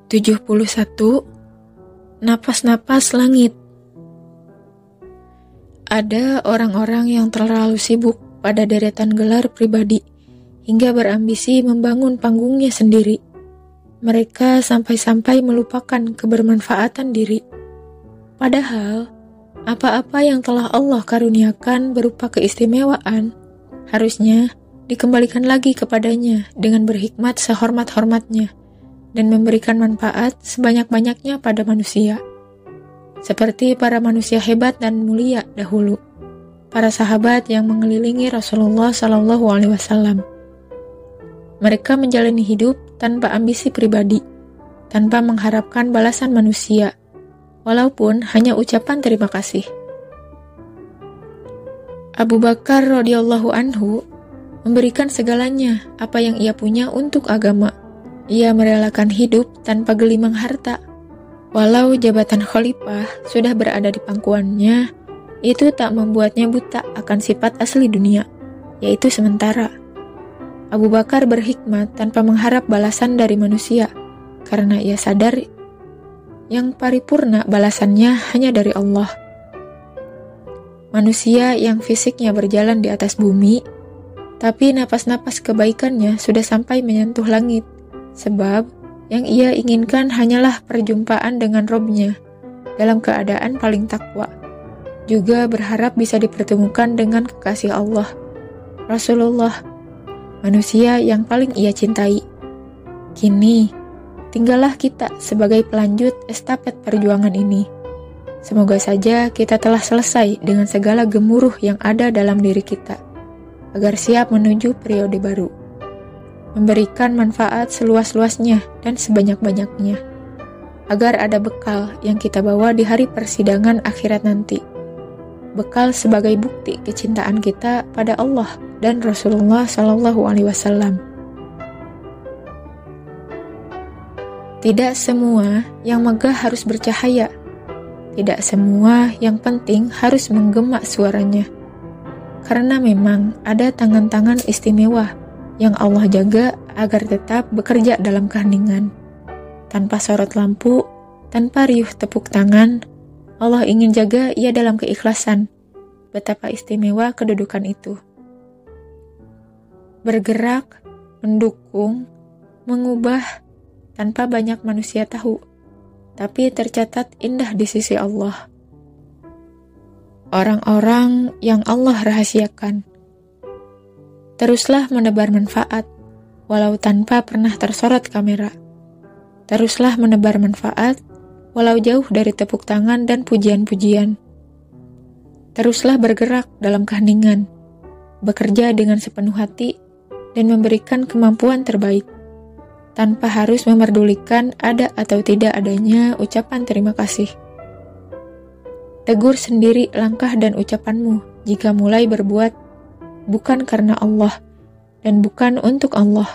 71. Napas-napas langit. Ada orang-orang yang terlalu sibuk pada deretan gelar pribadi hingga berambisi membangun panggungnya sendiri. Mereka sampai-sampai melupakan kebermanfaatan diri. Padahal, apa-apa yang telah Allah karuniakan berupa keistimewaan harusnya dikembalikan lagi kepadanya dengan berhikmat sehormat-hormatnya dan memberikan manfaat sebanyak-banyaknya pada manusia. Seperti para manusia hebat dan mulia dahulu, para sahabat yang mengelilingi Rasulullah SAW. Mereka menjalani hidup tanpa ambisi pribadi, tanpa mengharapkan balasan manusia, walaupun hanya ucapan terima kasih. Abu Bakar radhiyallahu anhu memberikan segalanya apa yang ia punya untuk agama. Ia merelakan hidup tanpa gelimang harta. Walau jabatan khalifah sudah berada di pangkuannya, itu tak membuatnya buta akan sifat asli dunia, yaitu sementara. Abu Bakar berhikmat tanpa mengharap balasan dari manusia, karena ia sadar yang paripurna balasannya hanya dari Allah. Manusia yang fisiknya berjalan di atas bumi, tapi napas-napas kebaikannya sudah sampai menyentuh langit, sebab yang ia inginkan hanyalah perjumpaan dengan Robnya dalam keadaan paling takwa. Juga berharap bisa dipertemukan dengan kekasih Allah, Rasulullah, manusia yang paling ia cintai. Kini, tinggallah kita sebagai pelanjut estafet perjuangan ini. Semoga saja kita telah selesai dengan segala gemuruh yang ada dalam diri kita, agar siap menuju periode baru, memberikan manfaat seluas-luasnya dan sebanyak-banyaknya, agar ada bekal yang kita bawa di hari persidangan akhirat nanti. Bekal sebagai bukti kecintaan kita pada Allah dan Rasulullah SAW. Tidak semua yang megah harus bercahaya. Tidak semua yang penting harus menggema suaranya. Karena memang ada tangan-tangan istimewa yang Allah jaga agar tetap bekerja dalam keheningan. Tanpa sorot lampu, tanpa riuh tepuk tangan, Allah ingin jaga ia dalam keikhlasan. Betapa istimewa kedudukan itu. Bergerak, mendukung, mengubah, tanpa banyak manusia tahu, tapi tercatat indah di sisi Allah. Orang-orang yang Allah rahasiakan. Teruslah menebar manfaat, walau tanpa pernah tersorot kamera. Teruslah menebar manfaat, walau jauh dari tepuk tangan dan pujian-pujian. Teruslah bergerak dalam keheningan, bekerja dengan sepenuh hati, dan memberikan kemampuan terbaik, tanpa harus memerdulikan ada atau tidak adanya ucapan terima kasih. Tegur sendiri langkah dan ucapanmu jika mulai berbuat bukan karena Allah dan bukan untuk Allah.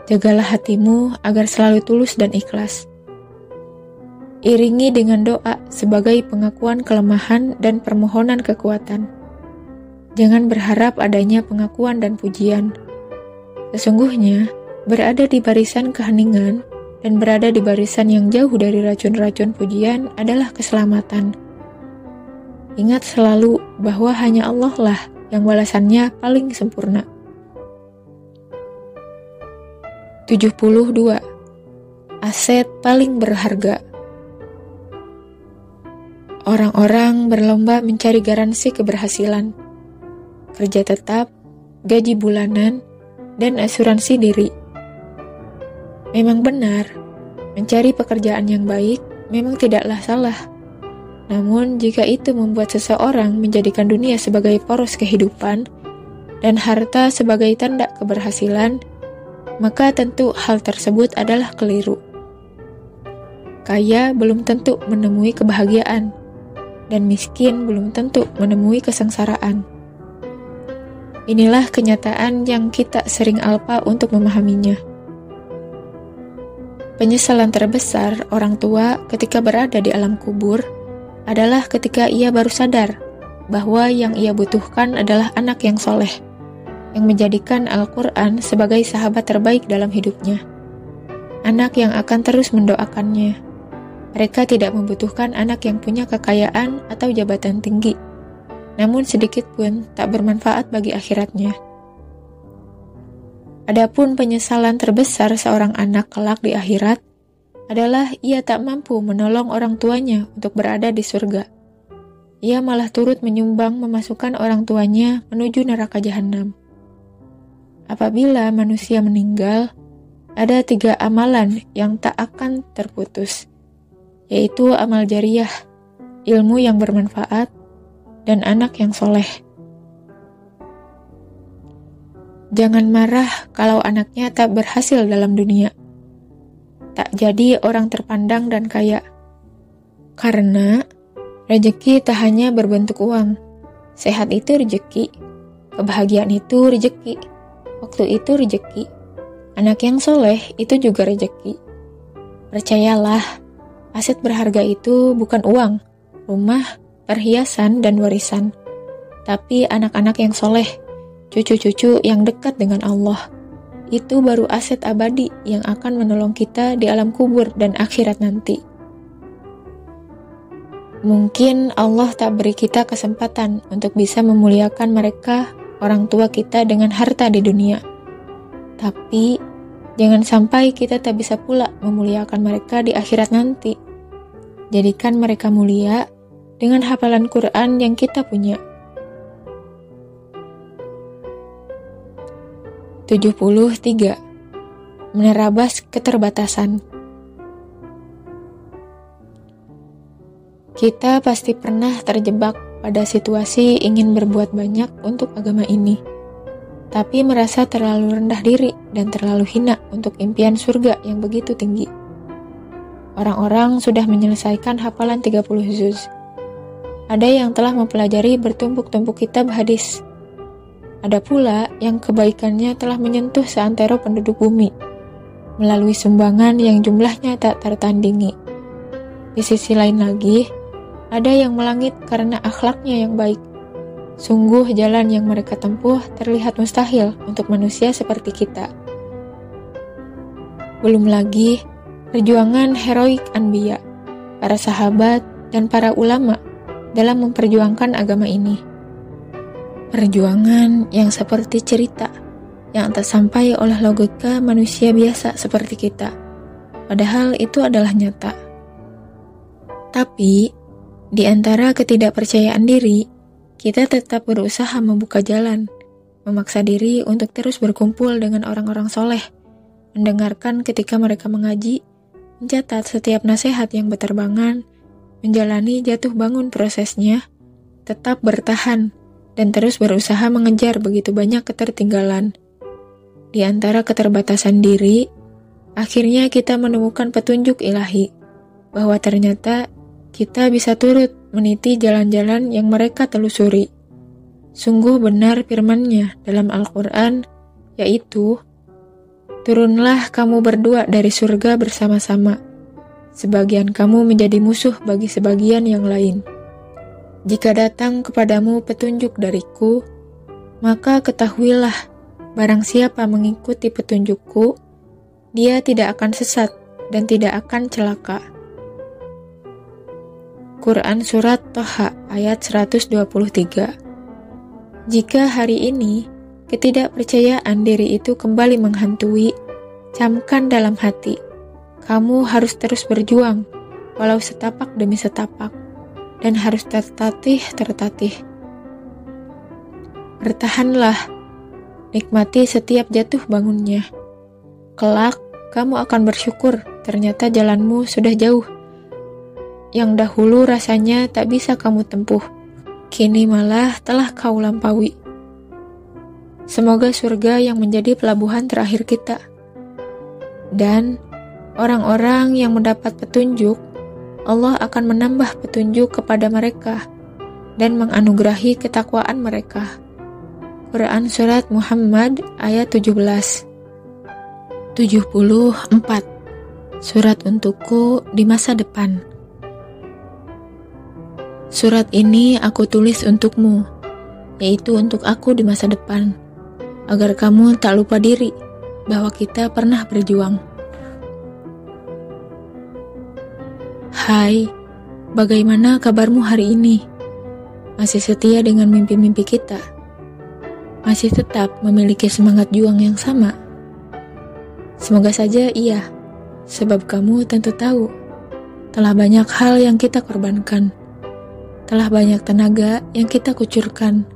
Jagalah hatimu agar selalu tulus dan ikhlas. Iringi dengan doa sebagai pengakuan kelemahan dan permohonan kekuatan. Jangan berharap adanya pengakuan dan pujian. Sesungguhnya, berada di barisan keheningan dan berada di barisan yang jauh dari racun-racun pujian adalah keselamatan. Ingat selalu bahwa hanya Allah lah yang balasannya paling sempurna. 72. Aset paling berharga. Orang-orang berlomba mencari garansi keberhasilan, kerja tetap, gaji bulanan, dan asuransi diri. Memang benar, mencari pekerjaan yang baik memang tidaklah salah. Namun, jika itu membuat seseorang menjadikan dunia sebagai poros kehidupan dan harta sebagai tanda keberhasilan, maka tentu hal tersebut adalah keliru. Kaya belum tentu menemui kebahagiaan, dan miskin belum tentu menemui kesengsaraan. Inilah kenyataan yang kita sering alpa untuk memahaminya. Penyesalan terbesar orang tua ketika berada di alam kubur adalah ketika ia baru sadar bahwa yang ia butuhkan adalah anak yang soleh, yang menjadikan Al-Quran sebagai sahabat terbaik dalam hidupnya. anak yang akan terus mendoakannya. Mereka tidak membutuhkan anak yang punya kekayaan atau jabatan tinggi, namun sedikit pun tak bermanfaat bagi akhiratnya. Adapun penyesalan terbesar seorang anak kelak di akhirat adalah ia tak mampu menolong orang tuanya untuk berada di surga. Ia malah turut menyumbang memasukkan orang tuanya menuju neraka jahanam. Apabila manusia meninggal, ada 3 amalan yang tak akan terputus, yaitu amal jariyah, ilmu yang bermanfaat, dan anak yang soleh. Jangan marah kalau anaknya tak berhasil dalam dunia, tak jadi orang terpandang dan kaya. Karena rezeki tak hanya berbentuk uang. Sehat itu rezeki, kebahagiaan itu rezeki, waktu itu rezeki, anak yang soleh itu juga rezeki. Percayalah, aset berharga itu bukan uang, rumah, perhiasan, dan warisan, tapi anak-anak yang soleh, cucu-cucu yang dekat dengan Allah. Itu baru aset abadi yang akan menolong kita di alam kubur dan akhirat nanti. Mungkin Allah tak beri kita kesempatan untuk bisa memuliakan mereka, orang tua kita, dengan harta di dunia. Tapi, jangan sampai kita tak bisa pula memuliakan mereka di akhirat nanti. Jadikan mereka mulia dengan hafalan Quran yang kita punya. 73. Menerabas keterbatasan. Kita pasti pernah terjebak pada situasi ingin berbuat banyak untuk agama ini, tapi merasa terlalu rendah diri dan terlalu hina untuk impian surga yang begitu tinggi. Orang-orang sudah menyelesaikan hafalan 30 juz. Ada yang telah mempelajari bertumpuk-tumpuk kitab hadis. Ada pula yang kebaikannya telah menyentuh seantero penduduk bumi, melalui sumbangan yang jumlahnya tak tertandingi. Di sisi lain lagi, ada yang melangit karena akhlaknya yang baik. Sungguh jalan yang mereka tempuh terlihat mustahil untuk manusia seperti kita. Belum lagi, perjuangan heroik anbiya, para sahabat, dan para ulama dalam memperjuangkan agama ini. Perjuangan yang seperti cerita, yang tak sampai oleh logika manusia biasa seperti kita. Padahal itu adalah nyata. Tapi, di antara ketidakpercayaan diri, kita tetap berusaha membuka jalan, memaksa diri untuk terus berkumpul dengan orang-orang soleh, mendengarkan ketika mereka mengaji, mencatat setiap nasihat yang berterbangan, menjalani jatuh bangun prosesnya, tetap bertahan, dan terus berusaha mengejar begitu banyak ketertinggalan. Di antara keterbatasan diri, akhirnya kita menemukan petunjuk ilahi, bahwa ternyata kita bisa turut meniti jalan-jalan yang mereka telusuri. Sungguh benar firman-Nya dalam Al-Quran, yaitu, "Turunlah kamu berdua dari surga bersama-sama. Sebagian kamu menjadi musuh bagi sebagian yang lain. Jika datang kepadamu petunjuk dariku, maka ketahuilah, barang siapa mengikuti petunjukku, dia tidak akan sesat dan tidak akan celaka." Quran Surat Thaha ayat 123. Jika hari ini ketidakpercayaan diri itu kembali menghantui, camkan dalam hati, kamu harus terus berjuang, walau setapak demi setapak, dan harus tertatih. Bertahanlah, nikmati setiap jatuh bangunnya. Kelak, kamu akan bersyukur ternyata jalanmu sudah jauh. Yang dahulu rasanya tak bisa kamu tempuh, kini malah telah kau lampaui. Semoga surga yang menjadi pelabuhan terakhir kita. Dan orang-orang yang mendapat petunjuk, Allah akan menambah petunjuk kepada mereka dan menganugerahi ketakwaan mereka. Quran Surat Muhammad ayat 17. 74. Surat untukku di masa depan. Surat ini aku tulis untukmu, yaitu untuk aku di masa depan, agar kamu tak lupa diri bahwa kita pernah berjuang. Hai, bagaimana kabarmu hari ini? Masih setia dengan mimpi-mimpi kita? Masih tetap memiliki semangat juang yang sama? Semoga saja iya, sebab kamu tentu tahu, telah banyak hal yang kita korbankan, telah banyak tenaga yang kita kucurkan,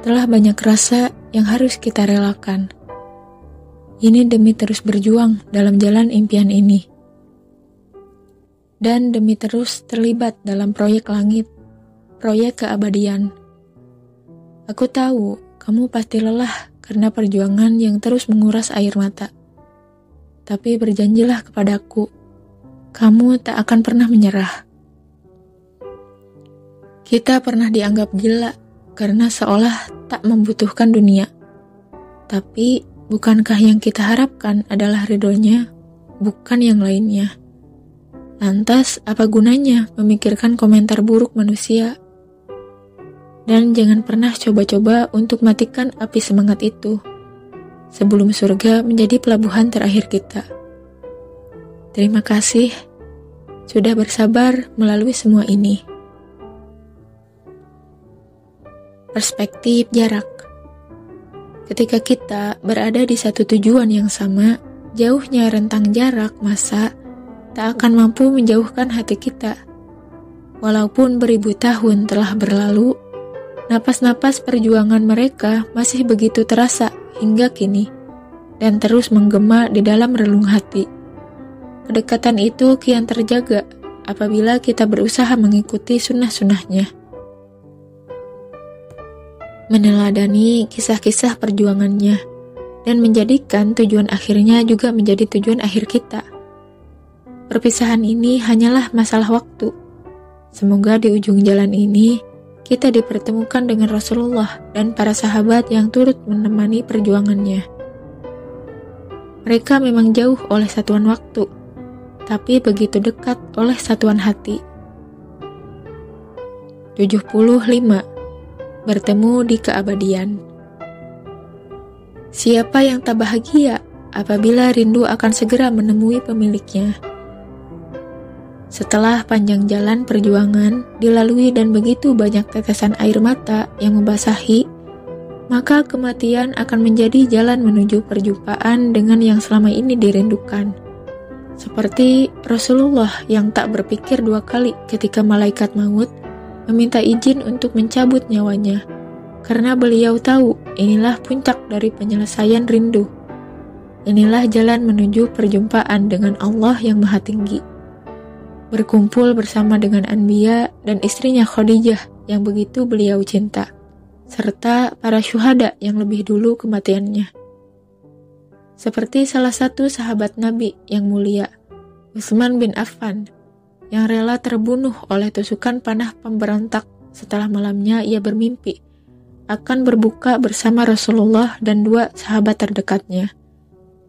telah banyak rasa yang harus kita relakan. Ini demi terus berjuang dalam jalan impian ini. Dan demi terus terlibat dalam proyek langit, proyek keabadian. Aku tahu kamu pasti lelah karena perjuangan yang terus menguras air mata. Tapi berjanjilah kepadaku, kamu tak akan pernah menyerah. Kita pernah dianggap gila karena seolah tak membutuhkan dunia. Tapi bukankah yang kita harapkan adalah ridhonya, bukan yang lainnya? Lantas, apa gunanya memikirkan komentar buruk manusia? Dan jangan pernah coba-coba untuk matikan api semangat itu, sebelum surga menjadi pelabuhan terakhir kita. Terima kasih, sudah bersabar melalui semua ini. Perspektif jarak. Ketika kita berada di satu tujuan yang sama, jauhnya rentang jarak masa tak akan mampu menjauhkan hati kita. Walaupun beribu tahun telah berlalu, napas-napas perjuangan mereka masih begitu terasa hingga kini, dan terus menggema di dalam relung hati. Kedekatan itu kian terjaga apabila kita berusaha mengikuti sunnah-sunnahnya. Meneladani kisah-kisah perjuangannya, dan menjadikan tujuan akhirnya juga menjadi tujuan akhir kita. Perpisahan ini hanyalah masalah waktu. Semoga di ujung jalan ini, kita dipertemukan dengan Rasulullah dan para sahabat yang turut menemani perjuangannya. Mereka memang jauh oleh satuan waktu, tapi begitu dekat oleh satuan hati. 75. Bertemu di keabadian. Siapa yang tak bahagia apabila rindu akan segera menemui pemiliknya? Setelah panjang jalan perjuangan dilalui dan begitu banyak tetesan air mata yang membasahi, maka kematian akan menjadi jalan menuju perjumpaan dengan yang selama ini dirindukan. Seperti Rasulullah yang tak berpikir dua kali ketika malaikat maut meminta izin untuk mencabut nyawanya, karena beliau tahu inilah puncak dari penyelesaian rindu. Inilah jalan menuju perjumpaan dengan Allah yang Maha Tinggi. Berkumpul bersama dengan Anbiya dan istrinya Khadijah yang begitu beliau cinta, serta para syuhada yang lebih dulu kematiannya. Seperti salah satu sahabat Nabi yang mulia, Utsman bin Affan, yang rela terbunuh oleh tusukan panah pemberontak setelah malamnya ia bermimpi akan berbuka bersama Rasulullah dan dua sahabat terdekatnya,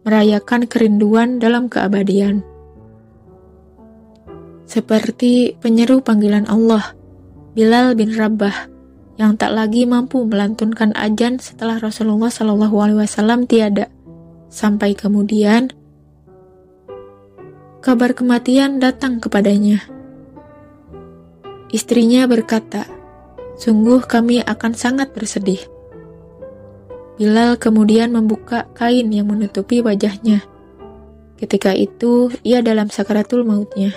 merayakan kerinduan dalam keabadian. Seperti penyeru panggilan Allah, Bilal bin Rabah, yang tak lagi mampu melantunkan adzan setelah Rasulullah SAW tiada, sampai kemudian kabar kematian datang kepadanya. Istrinya berkata, "Sungguh kami akan sangat bersedih." Bilal kemudian membuka kain yang menutupi wajahnya. Ketika itu, ia dalam sakaratul mautnya.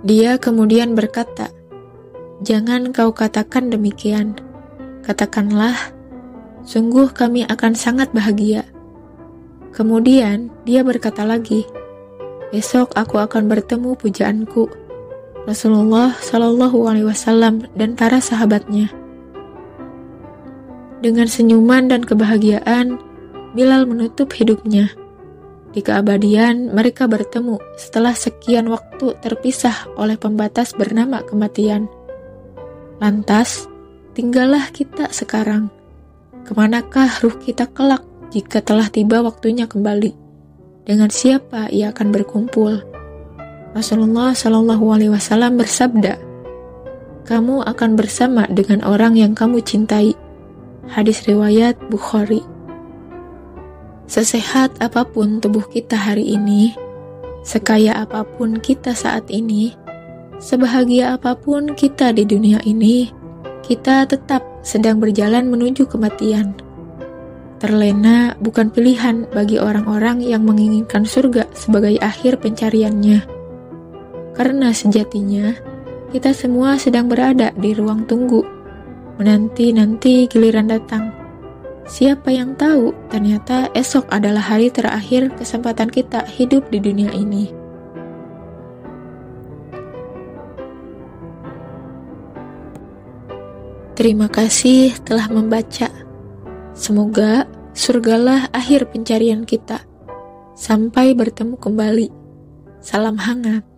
Dia kemudian berkata, "Jangan kau katakan demikian. Katakanlah, sungguh kami akan sangat bahagia." Kemudian, dia berkata lagi, "Besok aku akan bertemu pujaanku, Rasulullah SAW dan para sahabatnya." Dengan senyuman dan kebahagiaan, Bilal menutup hidupnya. Di keabadian, mereka bertemu setelah sekian waktu terpisah oleh pembatas bernama kematian. Lantas, tinggallah kita sekarang. Kemanakah ruh kita kelak jika telah tiba waktunya kembali? Dengan siapa ia akan berkumpul? Rasulullah SAW bersabda, "Kamu akan bersama dengan orang yang kamu cintai." Hadis riwayat Bukhari. Sesehat apapun tubuh kita hari ini, Sekaya apapun kita saat ini, sebahagia apapun kita di dunia ini, kita tetap sedang berjalan menuju kematian. Terlena bukan pilihan bagi orang-orang yang menginginkan surga sebagai akhir pencariannya. Karena sejatinya, kita semua sedang berada di ruang tunggu, menanti-nanti giliran datang. Siapa yang tahu, ternyata esok adalah hari terakhir kesempatan kita hidup di dunia ini. Terima kasih telah membaca. Semoga surgalah akhir pencarian kita. Sampai bertemu kembali. Salam hangat.